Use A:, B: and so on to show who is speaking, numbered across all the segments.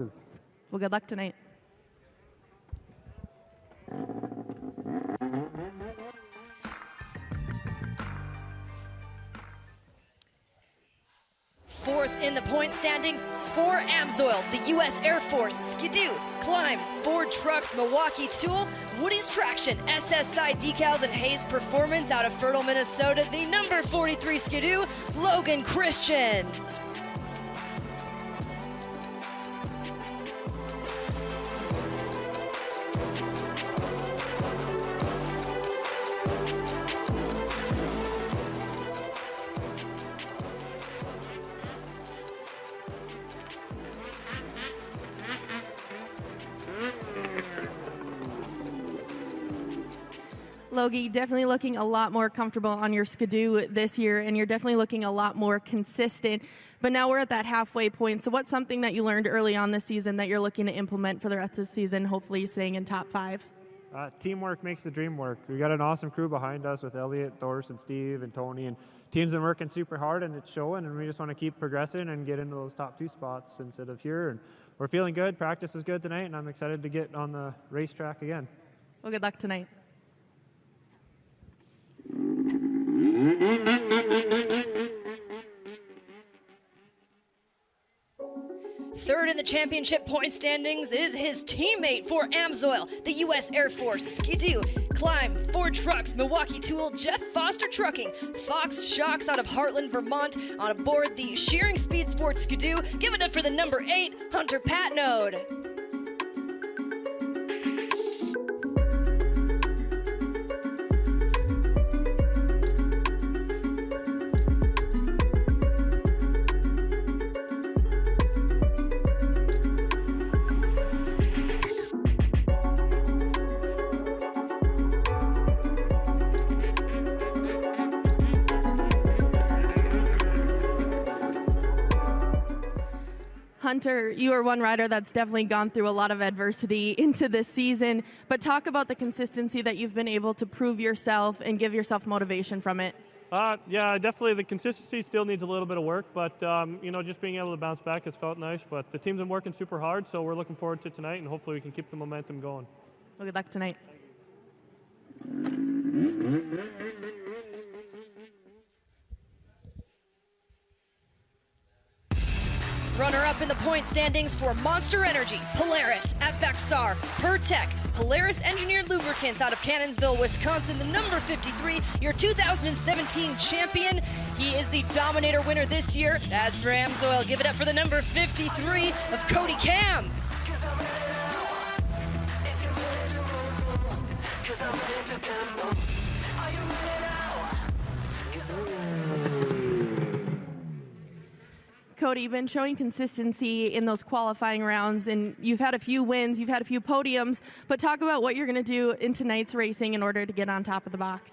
A: Well, good luck tonight.
B: Fourth in the point standings for Amsoil, the U.S. Air Force, Skidoo, Climb, Ford Trucks, Milwaukee Tool, Woody's Traction, SSI Decals, and Hayes Performance out of Fertile, Minnesota, the number 43 Skidoo, Logan Christian.
A: Logie, definitely looking a lot more comfortable on your Skidoo this year, and you're definitely looking a lot more consistent. But now we're at that halfway point. So what's something that you learned early on this season that you're looking to implement for the rest of the season, hopefully staying in top 5?
C: Teamwork makes the dream work. We got an awesome crew behind us with Elliot, Thors, and Steve, and Tony, and team's been working super hard, and it's showing, and we just want to keep progressing and get into those top 2 spots instead of here. And we're feeling good. Practice is good tonight, and I'm excited to get on the racetrack again.
A: Well, good luck tonight.
B: Third in the championship point standings is his teammate for Amsoil, the U.S. Air Force, Skidoo, Climb, Ford Trucks, Milwaukee Tool, Jeff Foster Trucking, Fox Shocks out of Heartland, Vermont, on aboard the Shearing Speed Sports Skidoo. Give it up for the number 8, Hunter Patnode.
A: Hunter, you are one rider that's definitely gone through a lot of adversity into this season, but talk about the consistency that you've been able to prove yourself and give yourself motivation from it.
D: Yeah, definitely the consistency still needs a little bit of work, but just being able to bounce back has felt nice. But the team's been working super hard, so we're looking forward to tonight, and hopefully we can keep the momentum going.
A: Well, good luck tonight.
B: Runner-up in the point standings for Monster Energy, Polaris, FXR, Pertec, Polaris Engineered Lubricants out of Cannonsville, Wisconsin, the number 53, your 2017 champion. He is the Dominator winner this year. As for Amsoil, give it up for the number 53 of Cody Kamm.
A: Cody, you've been showing consistency in those qualifying rounds, and you've had a few wins, you've had a few podiums, but talk about what you're going to do in tonight's racing in order to get on top of the box.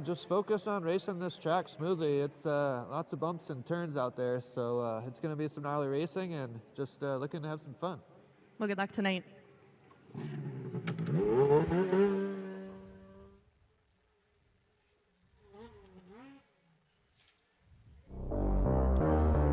E: Just focus on racing this track smoothly. It's lots of bumps and turns out there, so it's going to be some gnarly racing and just looking to have some fun.
A: Well, good luck tonight.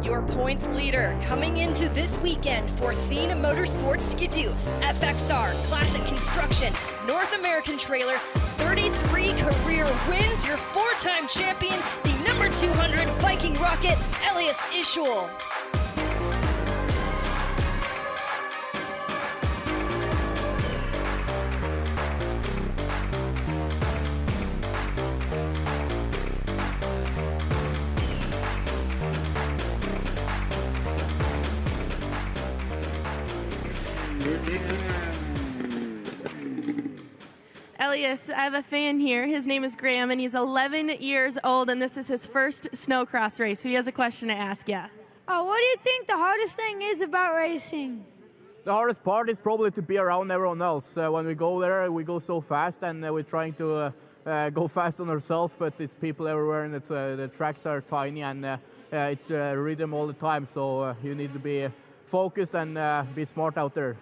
B: Your points leader coming into this weekend for Thien Motorsports Skidoo, FXR, Classic Construction, North American Trailer, 33 career wins, your 4-time champion, the number 200 Viking Rocket, Elias Ishoel.
A: Elias, I have a fan here. His name is Graham, and he's 11 years old, and this is his first Snocross race. So he has a question to ask you.
F: What do you think the hardest thing is about racing?
G: The hardest part is probably to be around everyone else. When we go there, we go so fast, and we're trying to go fast on ourselves, but it's people everywhere, and the tracks are tiny, and it's rhythm all the time, so you need to be focused and be smart out there.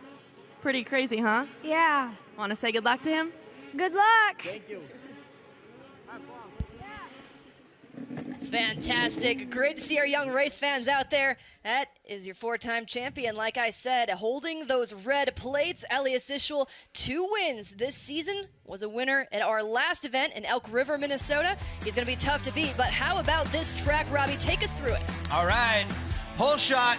A: Pretty crazy, huh?
F: Yeah.
A: Want to say good luck to him?
F: Good luck.
G: Thank you.
B: Fantastic. Great to see our young race fans out there. That is your 4-time champion. Like I said, holding those red plates, Elias Ishoel, 2 wins this season. Was a winner at our last event in Elk River, Minnesota. He's going to be tough to beat, but how about this track, Robbie? Take us through it.
H: All right. Hole shot.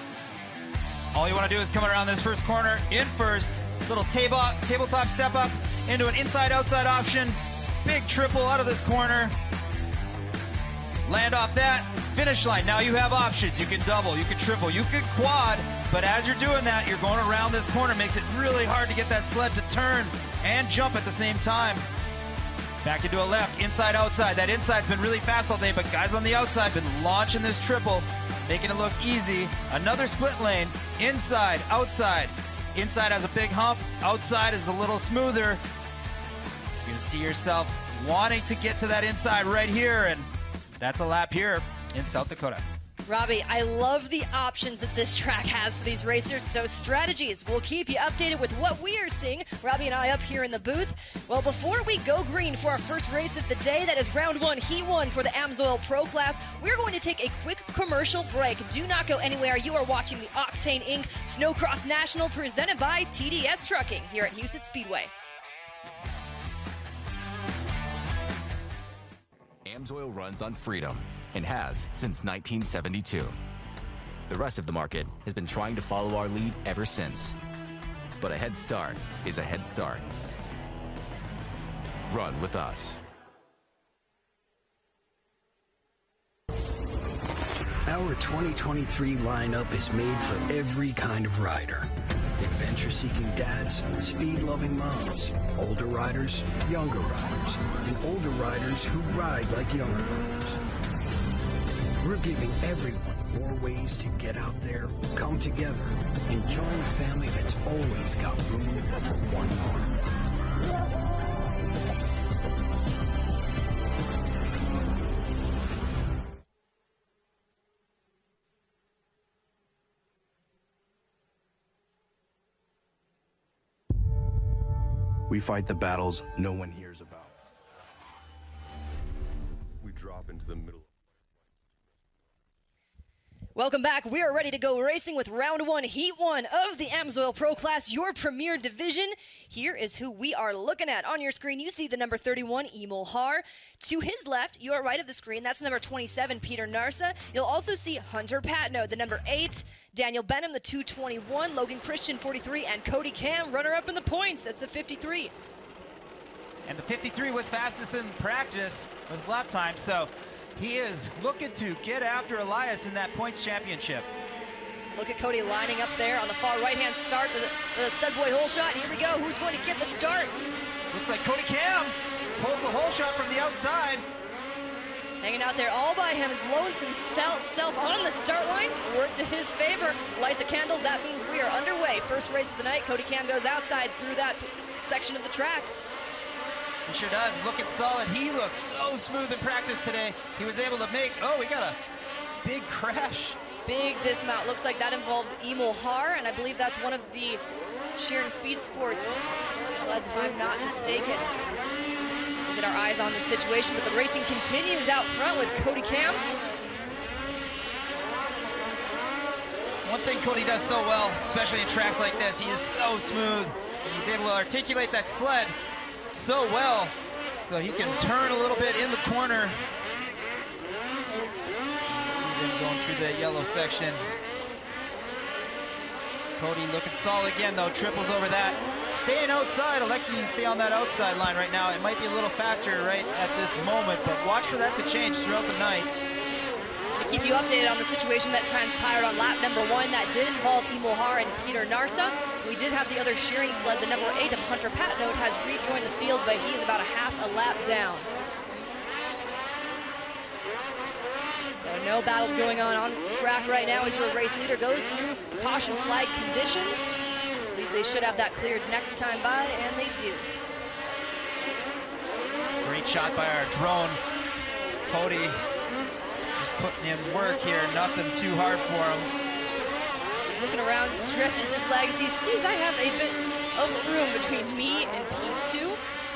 H: All you want to do is come around this first corner, in first. Little tabletop step up into an inside-outside option. Big triple out of this corner. Land off that, finish line. Now you have options. You can double, you can triple, you can quad, but as you're doing that, you're going around this corner. Makes it really hard to get that sled to turn and jump at the same time. Back into a left, inside, outside. That inside's been really fast all day, but guys on the outside been launching this triple, making it look easy. Another split lane, inside, outside. Inside has a big hump, outside is a little smoother. You're gonna see yourself wanting to get to that inside right here, and that's a lap here in South Dakota.
B: Robbie, I love the options that this track has for these racers, so strategies. We'll keep you updated with what we are seeing, Robbie and I up here in the booth. Well, before we go green for our first race of the day, that is round 1, heat 1 for the AMSOIL Pro Class, we're going to take a quick commercial break. Do not go anywhere. You are watching the Octane Inc. Snocross National presented by TDS Trucking here at Huset Speedway.
I: AMSOIL runs on freedom and has since 1972. The rest of the market has been trying to follow our lead ever since. But a head start is a head start. Run with us.
J: Our 2023 lineup is made for every kind of rider. Adventure-seeking dads, speed-loving moms, older riders, younger riders, and older riders who ride like younger riders. We're giving everyone more ways to get out there, come together, and join a family that's always got room for one more.
K: We fight the battles no one hears about. We drop into the middle.
B: Welcome back. We are ready to go racing with round 1, heat 1 of the AMSOIL Pro Class, your premier division. Here is who we are looking at. On your screen, you see the number 31, Emil Haar. To his left, your right of the screen, that's number 27, Peter Narsa. You'll also see Hunter Patnode, the number 8, Daniel Benham, the 221, Logan Christian, 43, and Cody Kamm, runner-up in the points. That's the 53.
H: And the 53 was fastest in practice with lap time, so he is looking to get after Elias in that points championship.
B: Look at Cody lining up there on the far right-hand start, the stud boy hole shot. Here we go. Who's going to get the start?
H: Looks like Cody Kamm pulls the hole shot from the outside.
B: Hanging out there all by him, his lonesome self on the start line. Work to his favor. Light the candles. That means we are underway. First race of the night. Cody Kamm goes outside through that section of the track.
H: He sure does, looking solid. He looked so smooth in practice today. He was able to make, we got a big crash.
B: Big dismount. Looks like that involves Emil Haar, and I believe that's one of the Shearing Speed Sports sleds, if I'm not mistaken. We'll get our eyes on the situation, but the racing continues out front with Cody Kamm.
H: One thing Cody does so well, especially in tracks like this, he is so smooth. He's able to articulate that sled so well, so he can turn a little bit in the corner. See them going through that yellow section. Cody looking solid again though, triples over that. Staying outside, electing to stay on that outside line right now. It might be a little faster right at this moment, but watch for that to change throughout the night.
B: To keep you updated on the situation that transpired on lap number 1, that did involve Emil Haar and Peter Narsa. We did have the other shearing sled, the number 8 of Hunter Patnode, has rejoined the field, but he is about a half a lap down. So no battles going on track right now as your race leader goes through caution flag conditions. I believe they should have that cleared next time by, and they do.
H: Great shot by our drone. Cody just putting in work here, nothing too hard for him.
B: Looking around, stretches his legs. He sees I have a bit of room between me and P2.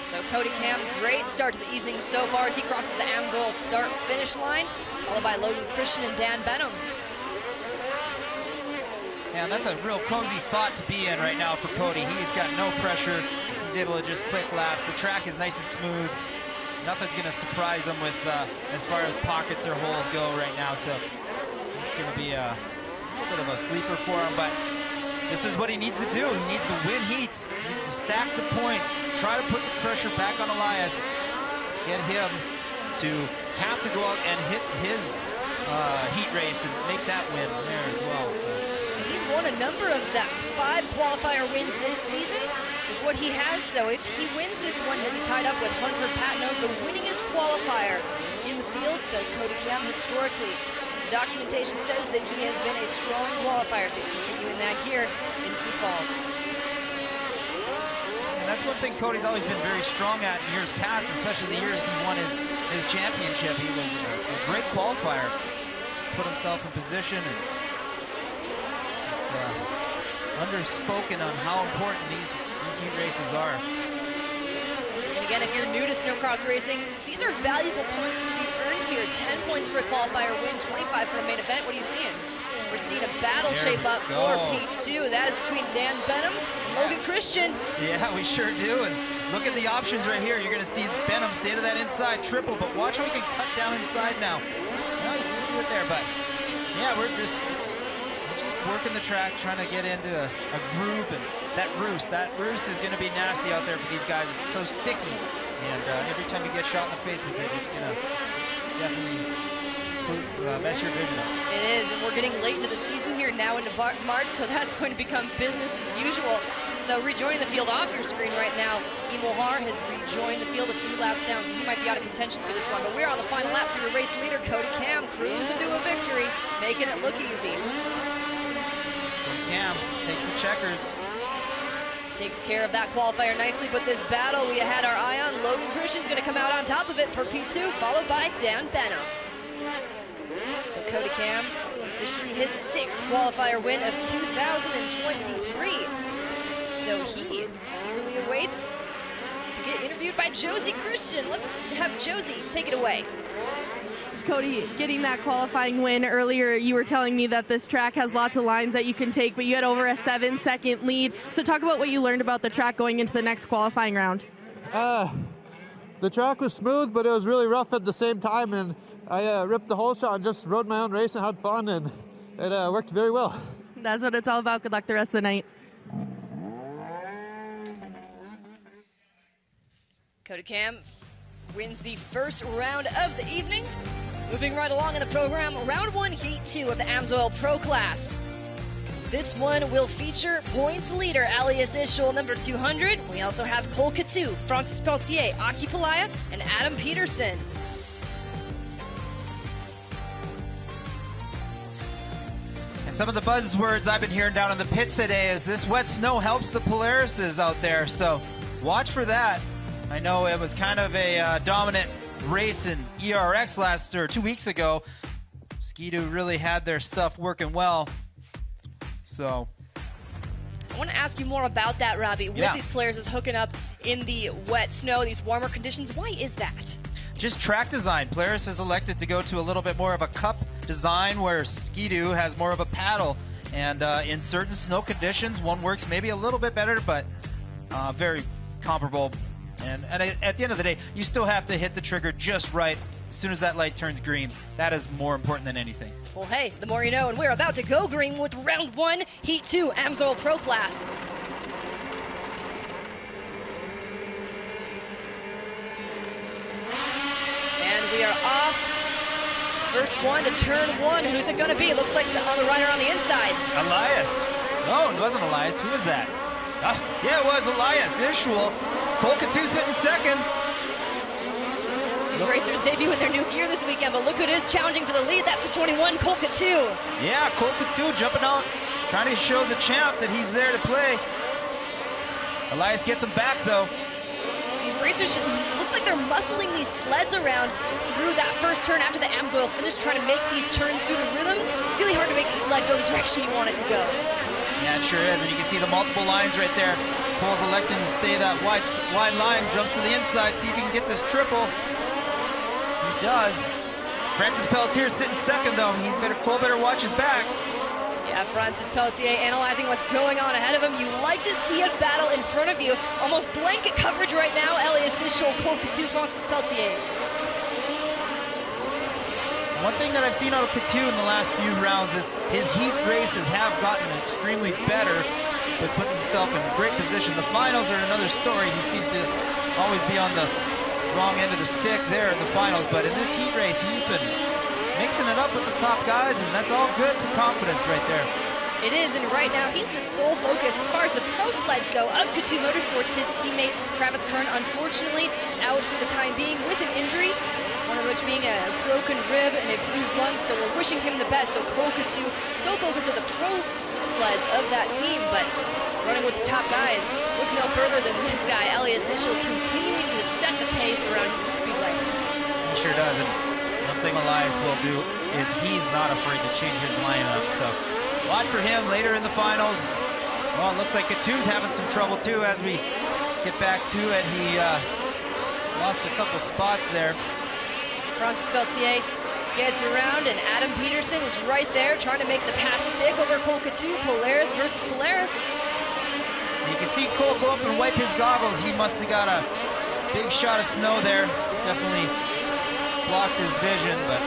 B: So So Cody Kamm, great start to the evening so far as he crosses the AMSOIL start-finish line, followed by Logan Christian and Dan Benham.
H: Yeah, that's a real cozy spot to be in right now for Cody. He's got no pressure. He's able to just click laps. The track is nice and smooth. Nothing's going to surprise him with as far as pockets or holes go right now. So it's going to be a little bit of a sleeper for him, but this is what he needs to do. He needs to win heats. He needs to stack the points. Try to put the pressure back on Elias. Get him to have to go out and hit his heat race and make that win there as well. So
B: he's won a number of that 5 qualifier wins this season is what he has. So if he wins this one, he'll be tied up with Hunter Patnode, the winningest qualifier in the field. So Cody Kamm, historically, the documentation says that he has been a strong qualifier, so he's continuing that here in Sioux Falls.
H: And that's one thing Cody's always been very strong at in years past, especially the years he won his championship. He was a great qualifier, put himself in position, and it's underspoken on how important these heat races are.
B: And again, if you're new to snowcross racing, these are valuable points to be earned here. 10 points for a qualifier win, 25 for a main event. What are you seeing? We're seeing a battle shape up for P2. That is between Dan Benham and Logan Christian.
H: Yeah, we sure do. And look at the options right here. You're going to see Benham stay to that inside triple, but watch how he can cut down inside now. Well, you can do it there, but yeah, we're just working the track, trying to get into a groove, and that roost is going to be nasty out there for these guys. It's so sticky, and every time you get shot in the face with it, it's going to definitely mess your vision up.
B: It is, and we're getting late into the season here now into March, so that's going to become business as usual. So rejoining the field off your screen right now, Har has rejoined the field a few laps down, so he might be out of contention for this one. But we're on the final lap for your race leader, Cody Kamm, cruising to a victory, making it look easy.
H: Kamm takes the checkers.
B: Takes care of that qualifier nicely, but this battle we had our eye on, Logan Christian's going to come out on top of it for P2, followed by Dan Benham. So Cody Kamm, officially his 6th qualifier win of 2023. So he eagerly awaits to get interviewed by Josie Christian. Let's have Josie take it away.
A: Cody, getting that qualifying win earlier, you were telling me that this track has lots of lines that you can take, but you had over a 7-second lead. So talk about what you learned about the track going into the next qualifying round.
E: The track was smooth, but it was really rough at the same time, and I ripped the whole shot and just rode my own race and had fun, and it worked very well.
A: That's what it's all about. Good luck the rest of the night.
B: Cody Kamm wins the first round of the evening. Moving right along in the program, round 1, heat 2 of the AMSOIL Pro Class. This one will feature points leader Elias Ishoel, number 200. We also have Cole Catu, Francis Peltier, Aki Palaya, and Adam Peterson.
H: And some of the buzzwords I've been hearing down in the pits today is this wet snow helps the Polarises out there, so watch for that. I know it was kind of a dominant race in ERX 2 weeks ago. Ski-Doo really had their stuff working well. So
B: I want to ask you more about that, Robbie. With these Polarises hooking up in the wet snow, these warmer conditions, why is that?
H: Just track design. Polaris has elected to go to a little bit more of a cup design where Ski-Doo has more of a paddle. And in certain snow conditions, one works maybe a little bit better, but very comparable. And at the end of the day, you still have to hit the trigger just right as soon as that light turns green. That is more important than anything.
B: Well, hey, the more you know, and we're about to go green with round 1, heat 2, AMSOIL Pro Class. And we are off. First one to turn 1. Who's it going to be? It looks like the rider on the inside.
H: Elias. No, it wasn't Elias. Who was that? Yeah, it was Elias Ishoel. Cole Catu sitting second.
B: These racers debut in their new gear this weekend, but look who it is challenging for the lead. That's the 21, Cole Catu.
H: Yeah, Cole Catu jumping out, trying to show the champ that he's there to play. Elias gets him back, though.
B: These racers just looks like they're muscling these sleds around through that first turn after the AMSOIL finish, trying to make these turns through the rhythms. Really hard to make the sled go the direction you want it to go.
H: Yeah, it sure is, and you can see the multiple lines right there. Cole's electing to stay that wide line, jumps to the inside, see if he can get this triple. He does. Francis Pelletier sitting second though. Cole better watch his back.
B: Yeah, Francis Pelletier analyzing what's going on ahead of him. You like to see a battle in front of you. Almost blanket coverage right now. Elias Ishoel, Cole Coutu, Francis Pelletier.
H: One thing that I've seen out of Coutu in the last few rounds is his heat races have gotten extremely better, but putting himself in a great position. The finals are another story. He seems to always be on the wrong end of the stick there in the finals, but in this heat race, he's been mixing it up with the top guys, and that's all good for confidence right there.
B: It is, and right now he's the sole focus as far as the pro sleds go of Coutu Motorsports. His teammate Travis Kern, unfortunately, out for the time being with an injury, one of which being a broken rib and a bruised lung, so we're wishing him the best. So Cole Coutu, sole focus of the pro sleds of that team, but running with the top guys. Look no further than this guy, Elias Ishoel, continuing to set the pace around Huset Speedway.
H: He sure does, and one thing Elias will do is he's not afraid to change his lineup, so watch for him later in the finals. Well, it looks like Coutu's having some trouble too as we get back to it. He lost a couple spots there.
B: Francis Pelletier gets around, and Adam Peterson is right there trying to make the pass stick over Cole Coutu. Polaris versus Polaris.
H: You can see Cole go up and wipe his goggles. He must have got a big shot of snow there. Definitely blocked his vision, but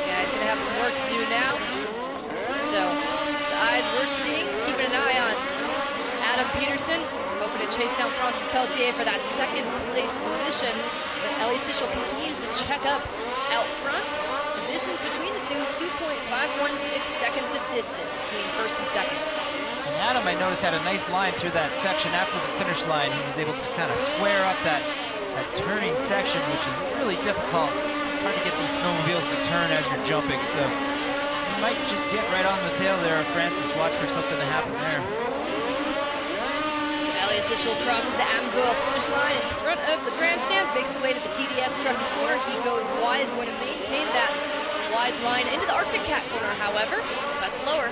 B: yeah, he's gonna have some work to do now. So the eyes we're seeing, keeping an eye on Adam Peterson, hoping to chase down Francis Pelletier for that second place position. But Elias Ishoel continues to check up out front. The distance between the two, 2.516 seconds of distance between first and second.
H: And Adam, I noticed, had a nice line through that section after the finish line. He was able to kind of square up that turning section, which is really difficult. Hard to get these snowmobiles to turn as you're jumping, so you might just get right on the tail there, Francis. Watch for something to happen there.
B: Elias Ishoel crosses the Amsoil finish line in front of the grandstands, makes his way to the TDS truck corner. He goes wide, is going to maintain that wide line into the Arctic Cat corner, however, that's lower.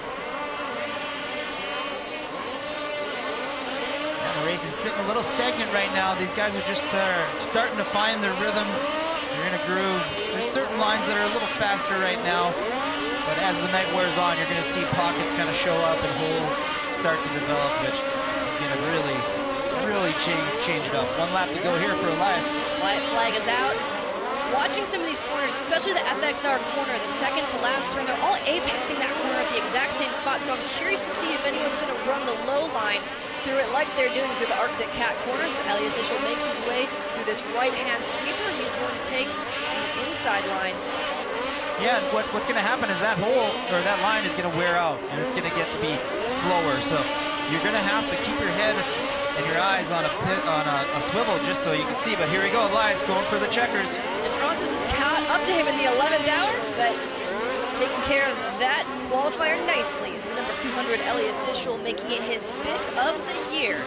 H: The racing's sitting a little stagnant right now. These guys are just starting to find their rhythm. They're in a groove. There's certain lines that are a little faster right now, but as the night wears on, you're going to see pockets kind of show up and holes start to develop, which is going to really change it up. One lap to go here for Elias.
B: White flag is out. Watching some of these corners, especially the FXR corner, the second to last turn, they're all apexing that corner at the exact same spot, so I'm curious to see if anyone's going to run the low line through it like they're doing through the Arctic Cat corner. So Elias Ishoel makes his way through this right-hand sweeper, and he's going to take the inside line.
H: Yeah, and what's going to happen is that hole, or that line is going to wear out, and it's going to get to be slower. So you're going to have to keep your head and your eyes on a swivel just so you can see. But here we go, Elias going for the checkers.
B: And Francis is caught up to him in the 11th hour, but taking care of that qualifier nicely is the number 200 Elias Ishoel, making it his 5th of the year.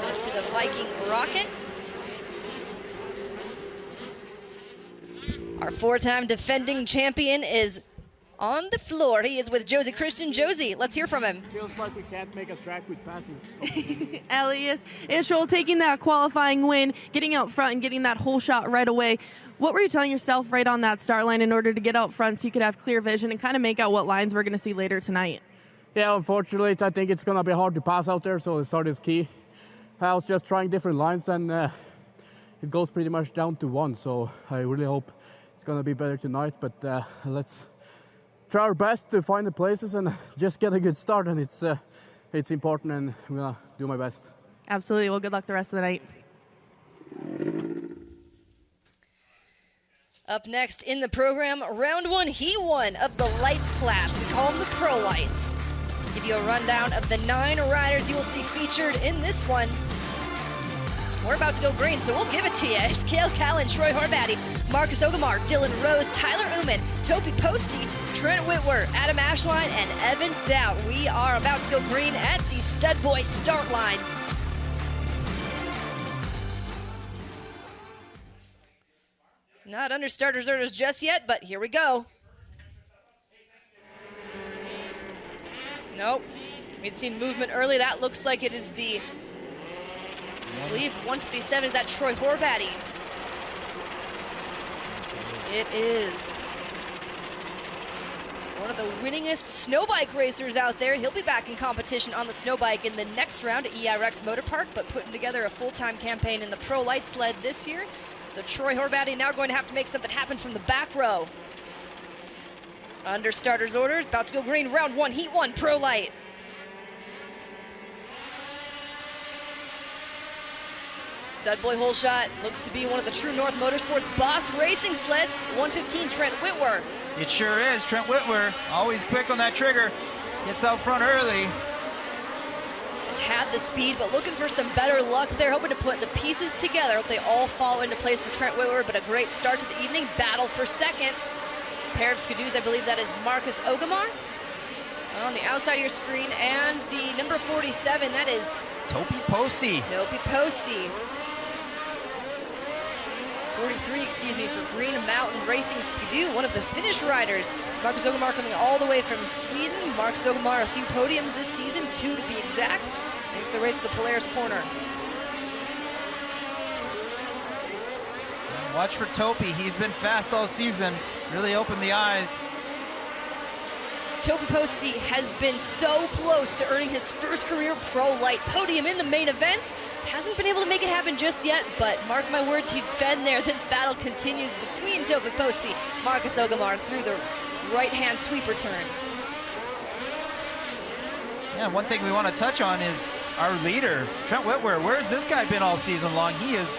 B: Up to the Viking rocket. Our 4-time defending champion is on the floor. He is with Josie Christian. Josie, let's hear from him.
G: Feels like we can't make a track with passing.
A: Elias Ishoel taking that qualifying win, getting out front and getting that whole shot right away. What were you telling yourself right on that start line in order to get out front so you could have clear vision and kind of make out what lines we're going to see later tonight?
G: Yeah, unfortunately, I think it's going to be hard to pass out there, so the start is key. I was just trying different lines, and it goes pretty much down to one, so I really hope it's going to be better tonight, but let's try our best to find the places and just get a good start, and it's important, and I'm going to do my best.
A: Absolutely. Well, good luck the rest of the night.
B: Up next in the program, round 1, Heat 1 of the Lights class. We call them the Pro Lights. Give you a rundown of the 9 riders you will see featured in this one. We're about to go green, so we'll give it to you. It's Cale Callan, Troy Horvati, Marcus Ogamar, Dylan Rose, Tyler Uman, Topi Posty, Trent Whitwer, Adam Ashline, and Evan Dowd. We are about to go green at the Stud Boy start line. Not under starters orders just yet, but here we go. Nope. We'd seen movement early. That looks like it is the, I believe, 157. Is that Troy Horvaty? It is. One of the winningest snow bike racers out there. He'll be back in competition on the snow bike in the next round at EIRX Motor Park, but putting together a full-time campaign in the Pro Lite sled this year. So Troy Horvaty now going to have to make something happen from the back row. Under starter's orders, about to go green, round 1, heat 1, Pro Lite. Stud Boy Holeshot looks to be one of the True North Motorsports boss racing sleds. 115, Trent Whitwer.
H: It sure is. Trent Whitwer, always quick on that trigger. Gets out front early.
B: Has had the speed, but looking for some better luck there. Hoping to put the pieces together. Hope they all fall into place for Trent Whitwer, but a great start to the evening. Battle for second. Pair of Skidoos, I believe that is Marcus Ogamar. On the outside of your screen, and the number 47, that is
H: Topi Posty.
B: Topi Posty. 43, excuse me, for Green Mountain Racing Skidoo, one of the Finnish riders. Marcus Ogamar coming all the way from Sweden. Marcus Ogamar, a few podiums this season, 2 to be exact. Makes the way to the Polaris corner.
H: Watch for Topi. He's been fast all season. Really opened the eyes.
B: Topi Posty has been so close to earning his first career Pro Lite podium in the main events. Hasn't been able to make it happen just yet, but mark my words, he's been there. This battle continues between Topi Posty, Marcus Ogamar through the right-hand sweeper turn.
H: Yeah, one thing we want to touch on is our leader, Trent Whitwer. Where's this guy been all season long? He is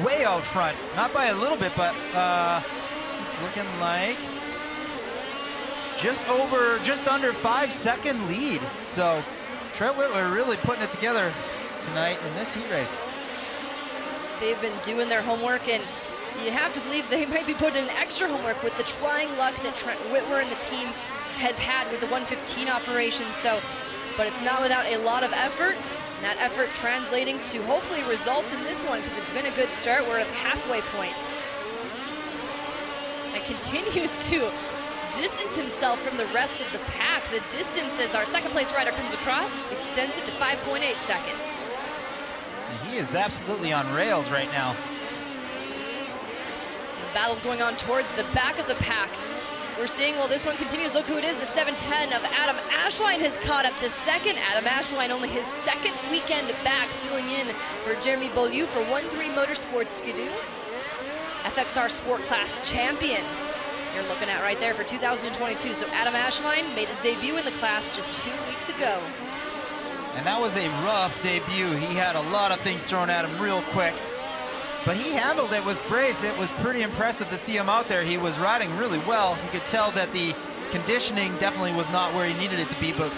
H: way out front. Not by a little bit, but it's looking like just under 5-second lead. So Trent Whitwer really putting it together tonight in this heat race.
B: They've been doing their homework, and you have to believe they might be putting in extra homework with the trying luck that Trent Whitwer and the team has had with the 115 operation. So, but it's not without a lot of effort, and that effort translating to hopefully results in this one, because it's been a good start. We're at the halfway point. And continues to distance himself from the rest of the pack. The distance, as our second place rider comes across, extends it to 5.8 seconds.
H: He is absolutely on rails right now.
B: The battle's going on towards the back of the pack. We're seeing, well, this one continues. Look who it is. The 710 of Adam Ashline has caught up to second. Adam Ashline only his second weekend back, filling in for Jeremy Beaulieu for 1-3 Motorsports Skidoo. FXR Sport Class champion you're looking at right there for 2022. So Adam Ashline made his debut in the class just 2 weeks ago.
H: And that was a rough debut. He had a lot of things thrown at him real quick, but he handled it with grace. It was pretty impressive to see him out there. He was riding really well. You could tell that the conditioning definitely was not where he needed it to be, but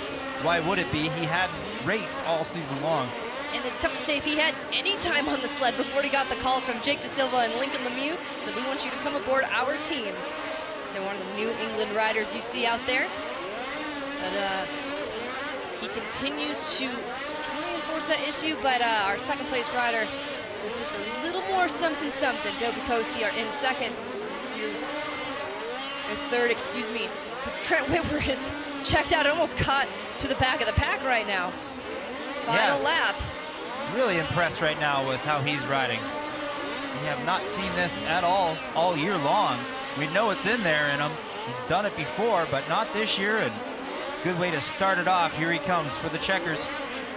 H: why would it be? He had raced all season long.
B: And it's tough to say if he had any time on the sled before he got the call from Jake De Silva and Lincoln Lemieux. So we want you to come aboard our team. So one of the New England riders you see out there. But he continues to try and force that issue, but our second place rider is just a little more something. Topi Posty are in second. So your third, excuse me, because Trent Whitwer is checked out, almost caught to the back of the pack right now. Final lap.
H: Really impressed right now with how he's riding. We have not seen this at all year long. We know it's in there in him. He's done it before, but not this year. And good way to start it off. Here he comes for the checkers.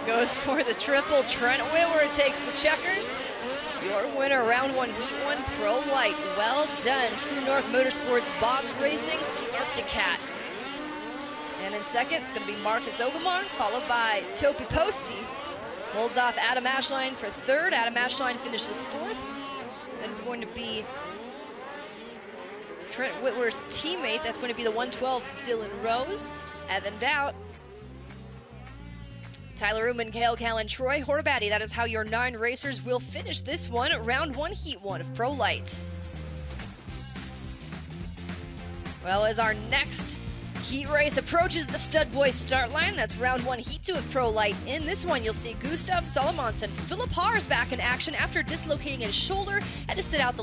B: Goes for the triple. Trent Whitwer takes the checkers. Your winner, round 1, heat 1, Pro Lite. Well done. True North Motorsports Boss Racing, Arctic Cat. And in second, it's going to be Marcus Ogamar, followed by Topi Posty. Holds off Adam Ashline for third. Adam Ashline finishes fourth. Then it's going to be Trent Whitwer's teammate. That's going to be the 112, Dylan Rose. Evaned out. Tyler Uman, Cale Callan, Troy Horvaty. That is how your 9 racers will finish this one, round 1, heat 1 of Pro Lite. Well, as our next heat race approaches the Stud Boys start line, that's round 1, heat 2 of Pro Lite. In this one, you'll see Gustav Salomonsen. Philip Haars back in action after dislocating his shoulder. Had to sit out the